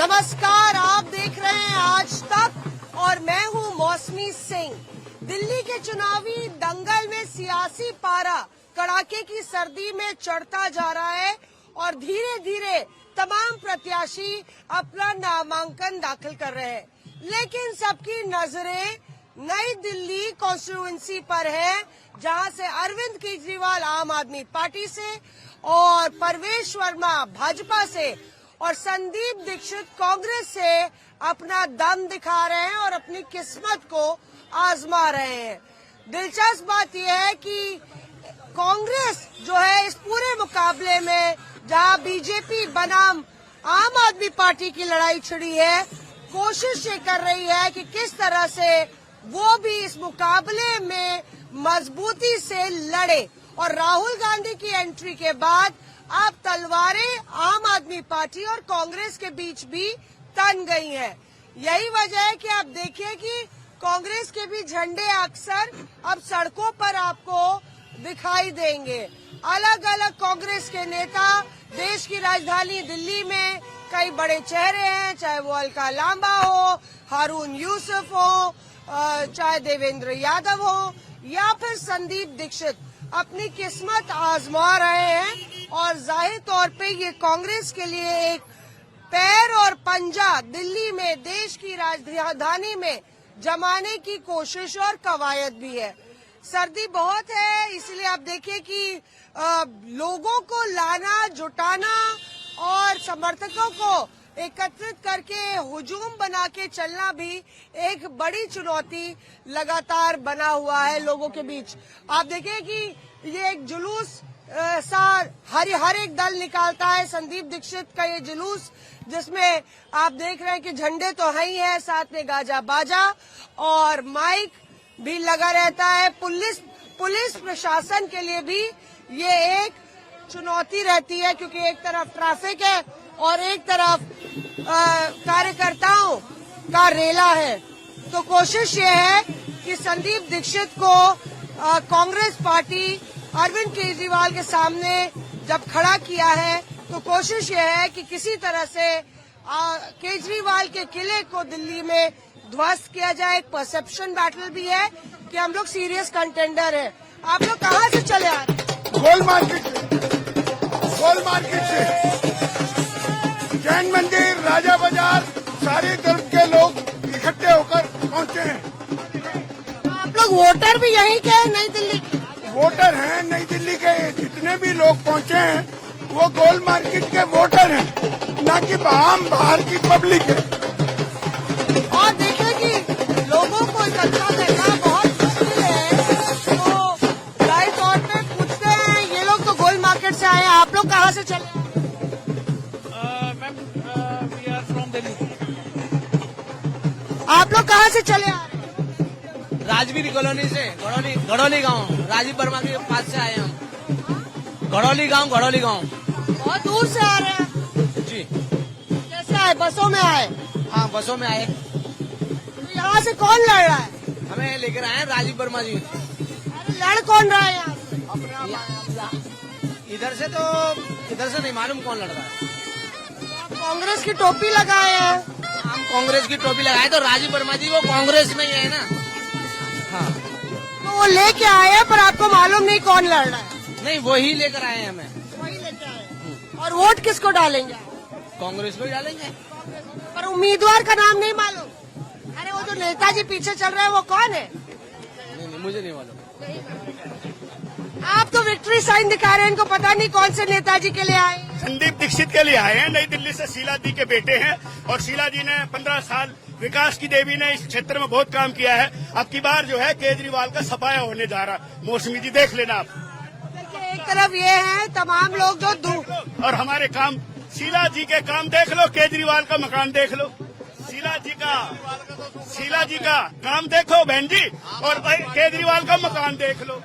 नमस्कार, आप देख रहे हैं आज तक और मैं हूं मौसमी सिंह। दिल्ली के चुनावी दंगल में सियासी पारा कड़ाके की सर्दी में चढ़ता जा रहा है और धीरे धीरे तमाम प्रत्याशी अपना नामांकन दाखिल कर रहे हैं, लेकिन सबकी नजरें नई दिल्ली कॉन्स्टिट्यूएंसी पर है, जहां से अरविंद केजरीवाल आम आदमी पार्टी से और परवेश वर्मा भाजपा से और संदीप दीक्षित कांग्रेस से अपना दम दिखा रहे हैं और अपनी किस्मत को आजमा रहे हैं। दिलचस्प बात यह है कि कांग्रेस जो है इस पूरे मुकाबले में, जहां बीजेपी बनाम आम आदमी पार्टी की लड़ाई छिड़ी है, कोशिश ये कर रही है कि किस तरह से वो भी इस मुकाबले में मजबूती से लड़े। और राहुल गांधी की एंट्री के बाद अब तलवारें आम आदमी पार्टी और कांग्रेस के बीच भी तन गई हैं। यही वजह है कि आप देखिए कि कांग्रेस के भी झंडे अक्सर अब सड़कों पर आपको दिखाई देंगे। अलग अलग कांग्रेस के नेता देश की राजधानी दिल्ली में कई बड़े चेहरे हैं, चाहे वो अलका लांबा हो, हारून यूसुफ हो, चाहे देवेंद्र यादव हो या फिर संदीप दीक्षित, अपनी किस्मत आजमा रहे हैं। और जाहिर तौर पे ये कांग्रेस के लिए एक पैर और पंजा दिल्ली में, देश की राजधानी में जमाने की कोशिश और कवायद भी है। सर्दी बहुत है, इसलिए आप देखिए कि लोगों को लाना, जुटाना और समर्थकों को एकत्रित करके हुजूम बना के चलना भी एक बड़ी चुनौती लगातार बना हुआ है लोगों के बीच। आप देखिए कि ये एक जुलूस हर एक दल निकालता है। संदीप दीक्षित का ये जुलूस, जिसमें आप देख रहे हैं कि झंडे तो है ही है, साथ में गाजा बाजा और माइक भी लगा रहता है। पुलिस प्रशासन के लिए भी ये एक चुनौती रहती है, क्योंकि एक तरफ ट्रैफिक है और एक तरफ कार्यकर्ताओं का रेला है। तो कोशिश ये है कि संदीप दीक्षित को कांग्रेस पार्टी अरविंद केजरीवाल के सामने जब खड़ा किया है, तो कोशिश ये है कि किसी तरह से केजरीवाल के किले को दिल्ली में ध्वस्त किया जाए। एक परसेप्शन बैटल भी है कि हम लोग सीरियस कंटेंडर है। आप लोग कहाँ से चले आ रहे हैं? गोल मार्केट से जैन मंदिर, राजा बाजार, सारे धर्म के लोग इकट्ठे होकर पहुंचे हैं। आप लोग वोटर भी यहीं के हैं, नई दिल्ली के? वोटर हैं नई दिल्ली के। जितने भी लोग पहुंचे हैं वो गोल मार्केट के वोटर हैं, न कि आम बाहर की पब्लिक है। और देखिए कि लोगों को इकट्ठा करना बहुत मुश्किल है, तो जाहिर तौर पे पूछते हैं, ये लोग तो गोल मार्केट से आए हैं, आप लोग कहाँ से चले? आप लोग कहाँ से चले आ रहे हैं? राजवीर कॉलोनी से, घड़ौली गांव, राजीव वर्मा के पास से आए हम। घड़ौली गांव। बहुत दूर से आ रहे हैं जी। कैसे आए? बसों में आए? हाँ, बसों में आए। तो यहाँ से कौन लड़ रहा है? हमें लेकर आए राजीव वर्मा जी। अरे लड़ कौन रहा है यहाँ से? इधर से नहीं मालूम कौन लड़ रहा है। आप कांग्रेस की टोपी लगाए हैं। हम कांग्रेस की टोपी लगाए तो राजीव वर्मा जी वो कांग्रेस में ही है ना। हाँ, तो वो लेके आए हैं, पर आपको मालूम नहीं कौन लड़ रहा है? नहीं, वही लेकर आए हमें। वही लेके आए। और वोट किसको डालेंगे? कांग्रेस को ही डालेंगे। पर उम्मीदवार का नाम नहीं मालूम? अरे वो जो नेताजी पीछे चल रहे हैं वो कौन है? नहीं, मुझे नहीं मालूम। आप तो विक्ट्री साइन दिखा रहे हैं, इनको पता नहीं कौन से नेताजी के लिए आए। संदीप दीक्षित के लिए आए हैं। नई दिल्ली से शीला जी के बेटे हैं और शीला जी ने 15 साल, विकास की देवी ने इस क्षेत्र में बहुत काम किया है। अब की बार जो है केजरीवाल का सफाया होने जा रहा। मौसमी जी देख लेना आप। देखिए, एक तरफ ये है तमाम लोग जो और हमारे काम, शीला जी के काम देख लो, केजरीवाल का मकान देख लो। शीला जी का काम देखो बहन जी, और केजरीवाल का मकान देख लो।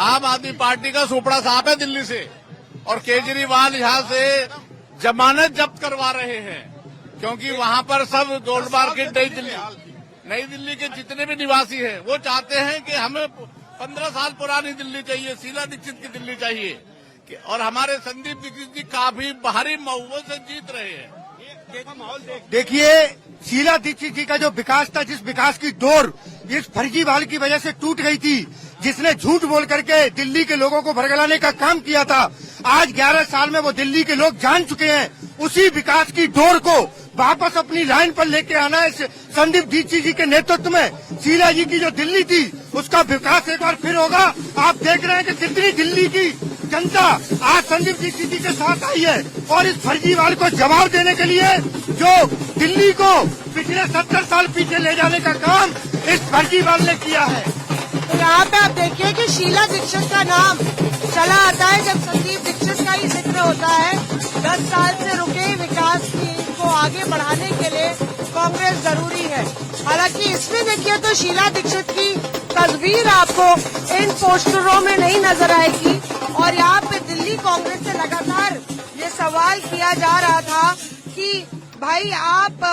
आम आदमी पार्टी का सुपड़ा साहब है दिल्ली से, और केजरीवाल यहाँ से जमानत जब्त करवा रहे हैं, क्योंकि वहाँ पर सब गोल्ड मार्केट नई दिल्ली के जितने भी निवासी हैं वो चाहते हैं कि हमें 15 साल पुरानी दिल्ली चाहिए, शीला दीक्षित की दिल्ली चाहिए। और हमारे संदीप दीक्षित जी काफी भारी महुओं से जीत रहे हैं। देखिए, शीला दीक्षित जी का जो विकास था, जिस विकास की डोर इस फर्जीवाल की वजह से टूट गई थी, जिसने झूठ बोल करके दिल्ली के लोगों को भड़कलाने का काम किया था, आज 11 साल में वो दिल्ली के लोग जान चुके हैं। उसी विकास की डोर को वापस अपनी लाइन पर लेके आना है। संदीप दीक्षित जी के नेतृत्व में शीला जी की जो दिल्ली थी, उसका विकास एक बार फिर होगा। आप देख रहे हैं कि कितनी दिल्ली की जनता आज संदीप दीक्षित जी के साथ आई है और इस फर्जीवाल को जवाब देने के लिए जो दिल्ली को पिछले 70 साल पीछे ले जाने का काम इस फर्जीवाल ने किया है। तो यहाँ पे आप देखिए कि शीला दीक्षित का नाम चला आता है जब संदीप दीक्षित का ही जिक्र होता है। 10 साल से रुके विकास को आगे बढ़ाने के लिए कांग्रेस जरूरी है। हालांकि इसमें देखिए तो शीला दीक्षित की तस्वीर आपको इन पोस्टरों में नहीं नजर आएगी। और यहाँ पे दिल्ली कांग्रेस से लगातार ये सवाल किया जा रहा था कि भाई आप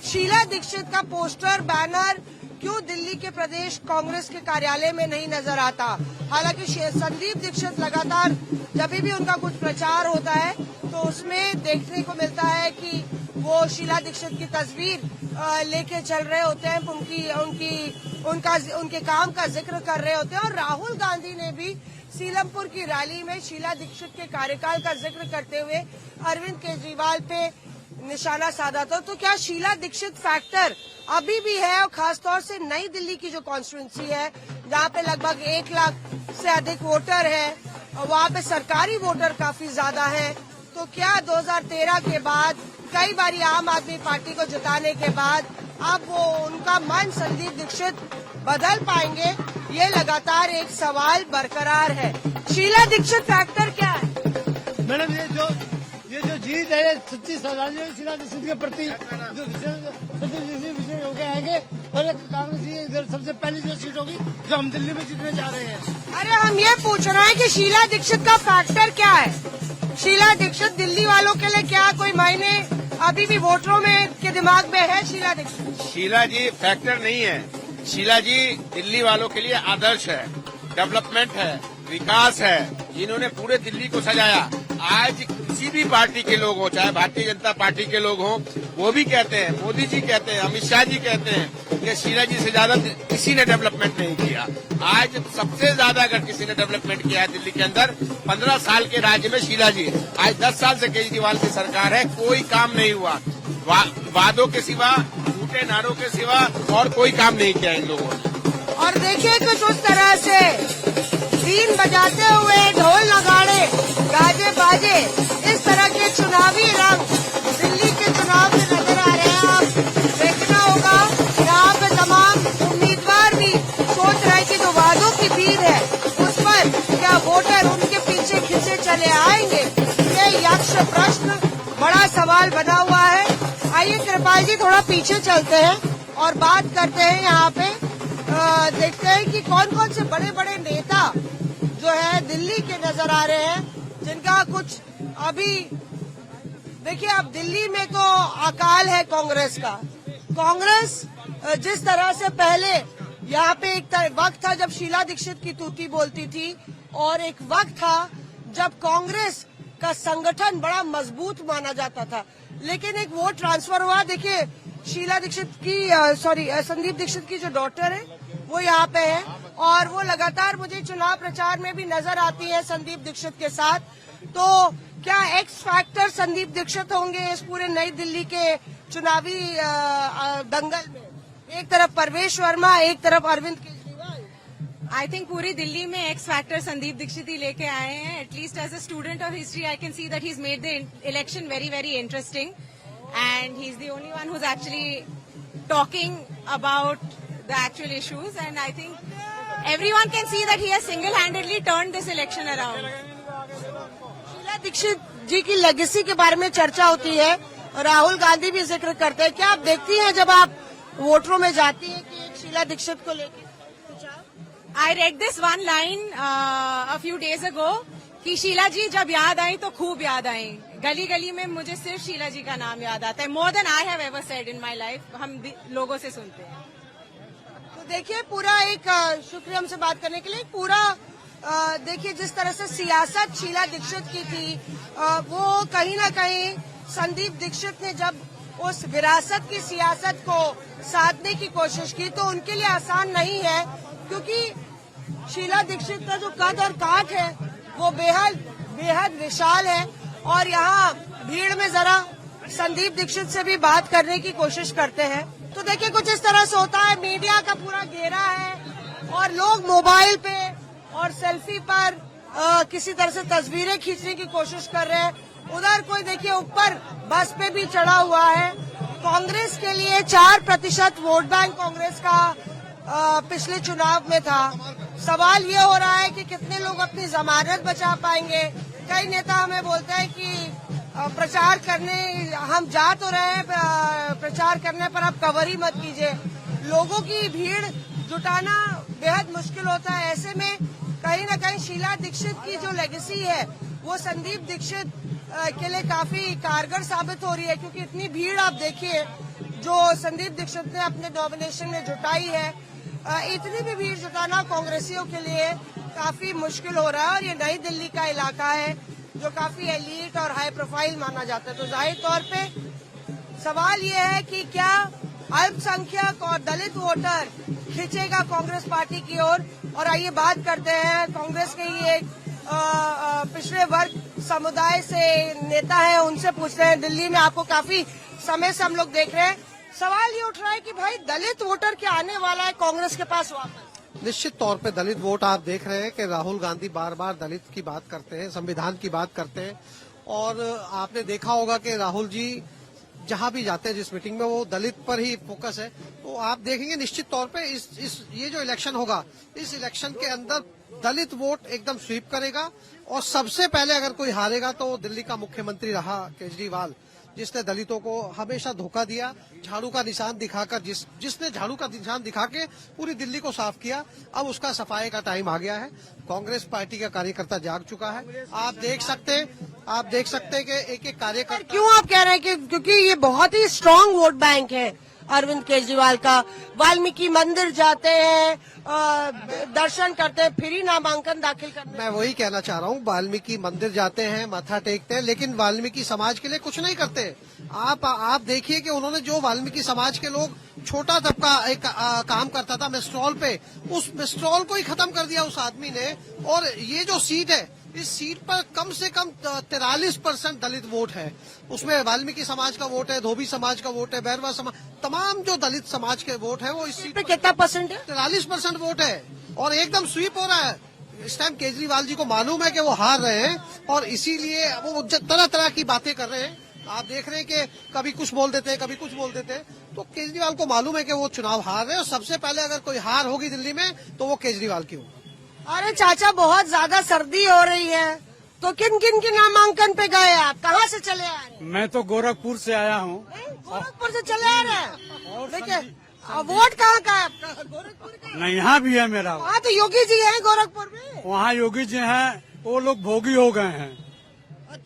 शीला दीक्षित का पोस्टर बैनर क्यों दिल्ली के प्रदेश कांग्रेस के कार्यालय में नहीं नजर आता। हालांकि संदीप दीक्षित लगातार जब भी उनका कुछ प्रचार होता है तो उसमें देखने को मिलता है कि वो शीला दीक्षित की तस्वीर लेके चल रहे होते हैं, उनके काम का जिक्र कर रहे होते हैं। और राहुल गांधी ने भी सीलमपुर की रैली में शीला दीक्षित के कार्यकाल का जिक्र करते हुए अरविंद केजरीवाल पे निशाना साधा था। तो क्या शीला दीक्षित फैक्टर अभी भी है, और खासतौर से नई दिल्ली की जो कॉन्स्टिट्यूंसी है जहाँ पे लगभग 1 लाख से अधिक वोटर है और वहाँ पे सरकारी वोटर काफी ज्यादा है, तो क्या 2013 के बाद कई बारी आम आदमी पार्टी को जिताने के बाद अब वो उनका मन संदीप दीक्षित बदल पाएंगे? ये लगातार एक सवाल बरकरार है। शीला दीक्षित फैक्टर क्या है? मैडम, ये जो जीत है सच्ची श्रद्धांजलि शीला दीक्षित के प्रति जो विजय होके आएंगे और कांग्रेस की इधर सबसे पहली जो सीट होगी जो हम दिल्ली में जीतने जा रहे हैं। अरे हम ये पूछ रहे हैं कि शीला दीक्षित का फैक्टर क्या है? शीला दीक्षित दिल्ली वालों के लिए क्या कोई मायने अभी भी वोटरों में के दिमाग में है? शीला दीक्षित शीला जी फैक्टर नहीं है। शीला जी दिल्ली वालों के लिए आदर्श है, डेवलपमेंट है, विकास है, जिन्होंने पूरे दिल्ली को सजाया। आज किसी भी पार्टी के लोग हो, चाहे भारतीय जनता पार्टी के लोग हों, वो भी कहते हैं, मोदी जी कहते हैं, अमित शाह जी कहते हैं कि शीला जी से ज्यादा किसी ने डेवलपमेंट नहीं किया। आज सबसे ज्यादा अगर किसी ने डेवलपमेंट किया है दिल्ली के अंदर 15 साल के राज्य में शीला जी। आज 10 साल से केजरीवाल की सरकार है, कोई काम नहीं हुआ। वादों के सिवा, झूठे नारों के सिवा और कोई काम नहीं किया इन लोगों ने। और देखिए कुछ उस तरह से बीन बजाते हुए ढोल नगाड़े गाजे बाजे इस तरह के चुनावी रंग दिल्ली के चुनाव में नजर आ रहे हैं। आप देखना होगा यहाँ पे तमाम उम्मीदवार भी सोच रहे हैं कि जो वादों की भीड़ है उस पर क्या वोटर उनके पीछे खिंचे चले आएंगे? ये यक्ष प्रश्न बड़ा सवाल बना हुआ है। आइए कृपाल जी थोड़ा पीछे चलते हैं और बात करते हैं। यहाँ पे देखते हैं कि कौन कौन से बड़े बड़े नेता जो है दिल्ली के नजर आ रहे हैं, जिनका कुछ अभी देखिए अब दिल्ली में तो अकाल है कांग्रेस का। कांग्रेस जिस तरह से पहले यहाँ पे एक वक्त था जब शीला दीक्षित की तूती बोलती थी और एक वक्त था जब कांग्रेस का संगठन बड़ा मजबूत माना जाता था, लेकिन एक वोट ट्रांसफर हुआ। देखिए शीला दीक्षित की संदीप दीक्षित की जो डॉटर है वो यहाँ पे है और वो लगातार मुझे चुनाव प्रचार में भी नजर आती है संदीप दीक्षित के साथ। तो क्या एक्स फैक्टर संदीप दीक्षित होंगे इस पूरे नई दिल्ली के चुनावी दंगल में? एक तरफ परवेश वर्मा, एक तरफ अरविंद केजरीवाल। आई थिंक पूरी दिल्ली में एक्स फैक्टर संदीप दीक्षित ही लेके आए हैं। At least as a student of history I can see that he is made the election very very interesting and he is the only one who is actually talking about the actual issues, and I think everyone can see that he has single-handedly turned this election around. Sheila Dikshit ji की legacy के बारे में चर्चा होती है और राहुल गांधी भी जिक्र करते हैं। क्या आप देखती हैं जब आप वोटरों में जाती हैं कि एक शीला दीक्षित को लेकर? I read this one line a few days ago कि शीला जी जब याद आई तो खूब याद आई। गली गली में मुझे सिर्फ शीला जी का नाम याद आता है। More than I have ever said in my life। हम लोगों से सुनते हैं। देखिए पूरा एक शुक्रिया हमसे बात करने के लिए। पूरा देखिए जिस तरह से सियासत शीला दीक्षित की थी वो कहीं ना कहीं संदीप दीक्षित ने जब उस विरासत की सियासत को साधने की कोशिश की, तो उनके लिए आसान नहीं है, क्योंकि शीला दीक्षित का जो कद और काठ है वो बेहद विशाल है। और यहाँ भीड़ में जरा संदीप दीक्षित से भी बात करने की कोशिश करते हैं, तो देखिए कुछ इस तरह से होता है। मीडिया का पूरा घेरा है और लोग मोबाइल पे और सेल्फी पर किसी तरह से तस्वीरें खींचने की कोशिश कर रहे हैं। उधर कोई देखिए ऊपर बस पे भी चढ़ा हुआ है। कांग्रेस के लिए 4% वोट बैंक कांग्रेस का पिछले चुनाव में था। सवाल ये हो रहा है कि कितने लोग अपनी जमानत बचा पाएंगे। कई नेता हमें बोलते हैं कि प्रचार करने हम जा तो रहे हैं, प्रचार करने पर आप कवर ही मत कीजिए। लोगों की भीड़ जुटाना बेहद मुश्किल होता है। ऐसे में कहीं न कहीं शीला दीक्षित की जो लेगेसी है वो संदीप दीक्षित के लिए काफी कारगर साबित हो रही है, क्योंकि इतनी भीड़ आप देखिए जो संदीप दीक्षित ने अपने नॉमिनेशन में जुटाई है, इतनी भी भीड़ जुटाना कांग्रेसियों के लिए काफी मुश्किल हो रहा है। और ये नई दिल्ली का इलाका है जो काफी एलीट और हाई प्रोफाइल माना जाता है, तो जाहिर तौर पे सवाल ये है कि क्या अल्पसंख्यक और दलित वोटर खींचेगा कांग्रेस पार्टी की ओर। और आइए बात करते हैं कांग्रेस के ही एक पिछड़े वर्ग समुदाय से नेता है, उनसे पूछते हैं। दिल्ली में आपको काफी समय से हम लोग देख रहे हैं, सवाल ये उठ रहा है कि भाई दलित वोटर क्या आने वाला है कांग्रेस के पास वापस? निश्चित तौर पे दलित वोट आप देख रहे हैं कि राहुल गांधी बार बार दलित की बात करते हैं, संविधान की बात करते हैं, और आपने देखा होगा कि राहुल जी जहां भी जाते हैं जिस मीटिंग में वो दलित पर ही फोकस है। तो आप देखेंगे निश्चित तौर पे ये जो इलेक्शन होगा, इस इलेक्शन के अंदर दलित वोट एकदम स्वीप करेगा। और सबसे पहले अगर कोई हारेगा तो दिल्ली का मुख्यमंत्री रहा केजरीवाल, जिसने दलितों को हमेशा धोखा दिया, झाड़ू का निशान दिखाकर जिसने झाड़ू का निशान दिखा के पूरी दिल्ली को साफ किया। अब उसका सफाई का टाइम आ गया है। कांग्रेस पार्टी का कार्यकर्ता जाग चुका है। आप देख सकते हैं कि एक एक कार्यकर्ता। क्यों आप कह रहे हैं कि क्योंकि ये बहुत ही स्ट्रांग वोट बैंक है अरविंद केजरीवाल का। वाल्मीकि मंदिर जाते हैं, दर्शन करते हैं, फिर ही नामांकन दाखिल करते हैं। मैं वही कहना चाह रहा हूँ, वाल्मीकि मंदिर जाते हैं, माथा टेकते हैं, लेकिन वाल्मीकि समाज के लिए कुछ नहीं करते। आप देखिए कि उन्होंने जो वाल्मीकि समाज के लोग, छोटा तबका एक काम करता था मिस्ट्रॉल पे, उस मिस्ट्रॉल को ही खत्म कर दिया उस आदमी ने। और ये जो सीट है, इस सीट पर कम से कम 43% दलित वोट है। उसमें वाल्मीकि समाज का वोट है, धोबी समाज का वोट है, बैरवा समाज, तमाम जो दलित समाज के वोट है वो इस सीट पे कितना परसेंट है? 43% वोट है और एकदम स्वीप हो रहा है। इस टाइम केजरीवाल जी को मालूम है कि वो हार रहे हैं और इसीलिए वो तरह तरह की बातें कर रहे हैं। आप देख रहे हैं कि कभी कुछ बोल देते हैं, कभी कुछ बोल देते हैं। तो केजरीवाल को मालूम है कि वो चुनाव हार रहे हैं और सबसे पहले अगर कोई हार होगी दिल्ली में तो वो केजरीवाल की होगी। अरे चाचा, बहुत ज्यादा सर्दी हो रही है, तो किन किन के नामांकन पे गए आप? कहाँ से चले आ रहे हैं? मैं तो गोरखपुर से आया हूँ। गोरखपुर से चले आ रहे हैं? देखिए, वोट कहाँ का है आपका? गोरखपुर का? नहीं, यहाँ भी है मेरा। वहाँ तो योगी जी हैं गोरखपुर में। वहाँ योगी जी हैं, वो लोग भोगी हो गए हैं।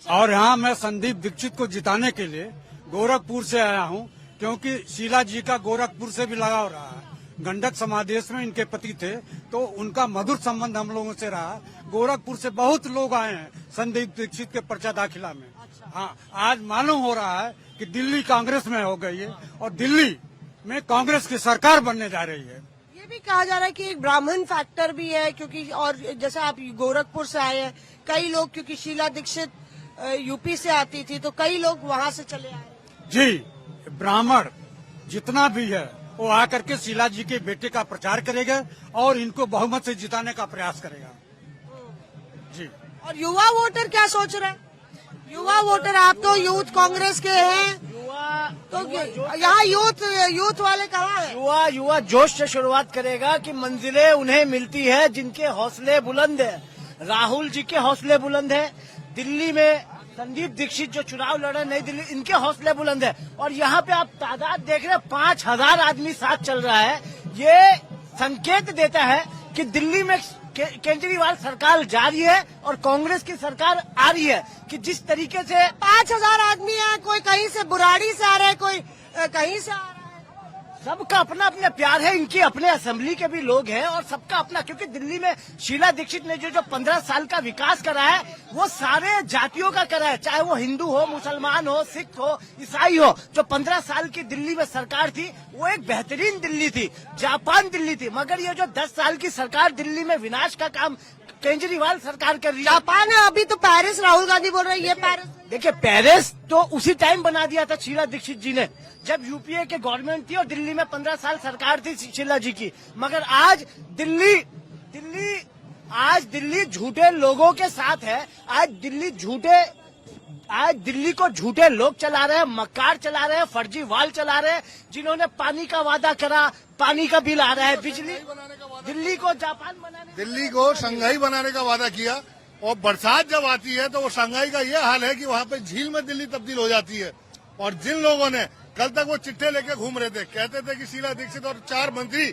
और यहाँ मैं संदीप दीक्षित को जिताने के लिए गोरखपुर से आया हूँ, क्योंकि शीला जी का गोरखपुर से भी लगाव रहा है। गंडक समादेश में इनके पति थे, तो उनका मधुर संबंध हम लोगों से रहा। गोरखपुर से बहुत लोग आए हैं संदीप दीक्षित के पर्चा दाखिला में। हाँ, आज मालूम हो रहा है कि दिल्ली कांग्रेस में हो गई है और दिल्ली में कांग्रेस की सरकार बनने जा रही है। ये भी कहा जा रहा है कि एक ब्राह्मण फैक्टर भी है, क्योंकि और जैसे आप गोरखपुर से आए हैं, कई लोग, क्योंकि शीला दीक्षित यूपी से आती थी, तो कई लोग वहाँ से चले आए। जी, ब्राह्मण जितना भी है वो आकर के शीला जी के बेटे का प्रचार करेगा और इनको बहुमत से जिताने का प्रयास करेगा। जी। और युवा वोटर क्या सोच रहे हैं? युवा वोटर, आप तो यूथ कांग्रेस के हैं, तो यहाँ यूथ वाले कहाँ हैं? युवा जोश से शुरुआत करेगा कि मंजिलें उन्हें मिलती है जिनके हौसले बुलंद है। राहुल जी के हौसले बुलंद है। दिल्ली में संदीप दीक्षित जो चुनाव लड़ रहे हैं नई दिल्ली, इनके हौसले बुलंद है। और यहाँ पे आप तादाद देख रहे हैं, 5000 आदमी साथ चल रहा है। ये संकेत देता है कि दिल्ली में केजरीवाल सरकार जा रही है और कांग्रेस की सरकार आ रही है। कि जिस तरीके से 5000 आदमी है, कोई कहीं से बुराड़ी से आ रहा है, कोई कहीं से आ रहा है। सबका अपना अपना प्यार है, इनकी अपने असेंबली के भी लोग हैं और सबका अपना, क्योंकि दिल्ली में शीला दीक्षित ने जो 15 साल का विकास करा है वो सारे जातियों का करा है, चाहे वो हिंदू हो, मुसलमान हो, सिख हो, ईसाई हो। जो 15 साल की दिल्ली में सरकार थी वो एक बेहतरीन दिल्ली थी, जापान दिल्ली थी। मगर ये जो 10 साल की सरकार दिल्ली में विनाश का काम केजरीवाल सरकार कर रही है। जापान है, अभी तो पेरिस राहुल गांधी बोल रहे हैं, ये पेरिस। देखिए, पेरिस तो उसी टाइम बना दिया था शीला दीक्षित जी ने, जब यूपीए के गवर्नमेंट थी और दिल्ली में 15 साल सरकार थी शीला जी की। मगर आज दिल्ली झूठे लोगों के साथ है। आज दिल्ली को झूठे लोग चला रहे हैं, मक्कार चला रहे हैं, फर्जी वाल चला रहे हैं, जिन्होंने पानी का वादा करा, पानी का बिल आ रहा है, बिजली, दिल्ली को जापान बनाने, दिल्ली को शंघाई बनाने का वादा किया, और बरसात जब आती है तो वो शंघाई का ये हाल है कि वहाँ पे झील में दिल्ली तब्दील हो जाती है। और जिन लोगों ने कल तक वो चिट्ठे लेके घूम रहे थे, कहते थे कि शीला दीक्षित और 4 मंत्री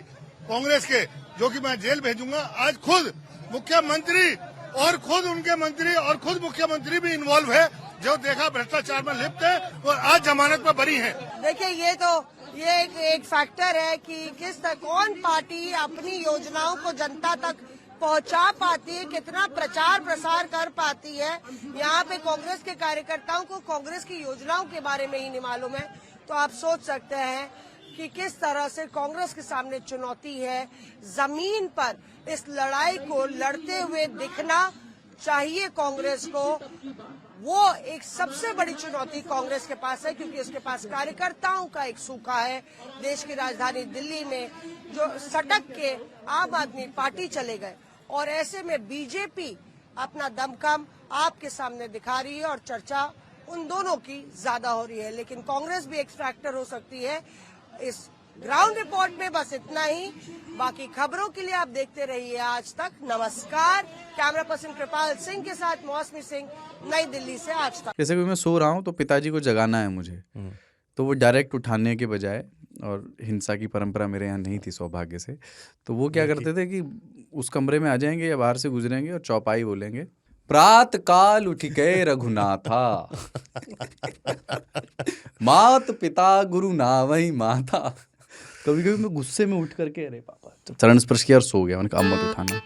कांग्रेस के जो कि मैं जेल भेजूंगा, आज खुद मुख्यमंत्री और खुद उनके मंत्री और खुद मुख्यमंत्री भी इन्वॉल्व है, जो देखा भ्रष्टाचार में लिप्त है और आज जमानत पर बरी है। देखिए, ये एक फैक्टर है कि किस तरह कौन पार्टी अपनी योजनाओं को जनता तक पहुंचा पाती है, कितना प्रचार प्रसार कर पाती है। यहाँ पे कांग्रेस के कार्यकर्ताओं को कांग्रेस की योजनाओं के बारे में ही नहीं मालूम है। तो आप सोच सकते हैं कि किस तरह से कांग्रेस के सामने चुनौती है। जमीन पर इस लड़ाई को लड़ते हुए दिखना चाहिए कांग्रेस को। वो एक सबसे बड़ी चुनौती कांग्रेस के पास है, क्योंकि उसके पास कार्यकर्ताओं का एक सूखा है। देश की राजधानी दिल्ली में जो सटक के आम आदमी पार्टी चले गए, और ऐसे में बीजेपी अपना दमखम आपके सामने दिखा रही है और चर्चा उन दोनों की ज्यादा हो रही है। लेकिन कांग्रेस भी एक फैक्टर हो सकती है। इस ग्राउंड रिपोर्ट में बस इतना ही। बाकी खबरों के लिए आप देखते रहिए आज तक। नमस्कार। कैमरा पर्सन कृपाल सिंह के साथ मौसमी सिंह, नई दिल्ली से आज तक। जैसे कि मैं सो रहा हूँ तो पिताजी को जगाना है मुझे, तो वो डायरेक्ट उठाने के बजाय, और हिंसा की परंपरा मेरे यहाँ नहीं थी सौभाग्य से, तो वो क्या करते थे कि उस कमरे में आ जाएंगे या बाहर से गुजरेंगे और चौपाई बोलेंगे, प्रात काल उठ के रघुनाथा मात पिता गुरु नावही माता। कभी कभी मैं गुस्से में उठ करके, अरे पापा, चरण स्पर्श किया और सो गया। मैंने कहा अब मत उठाना।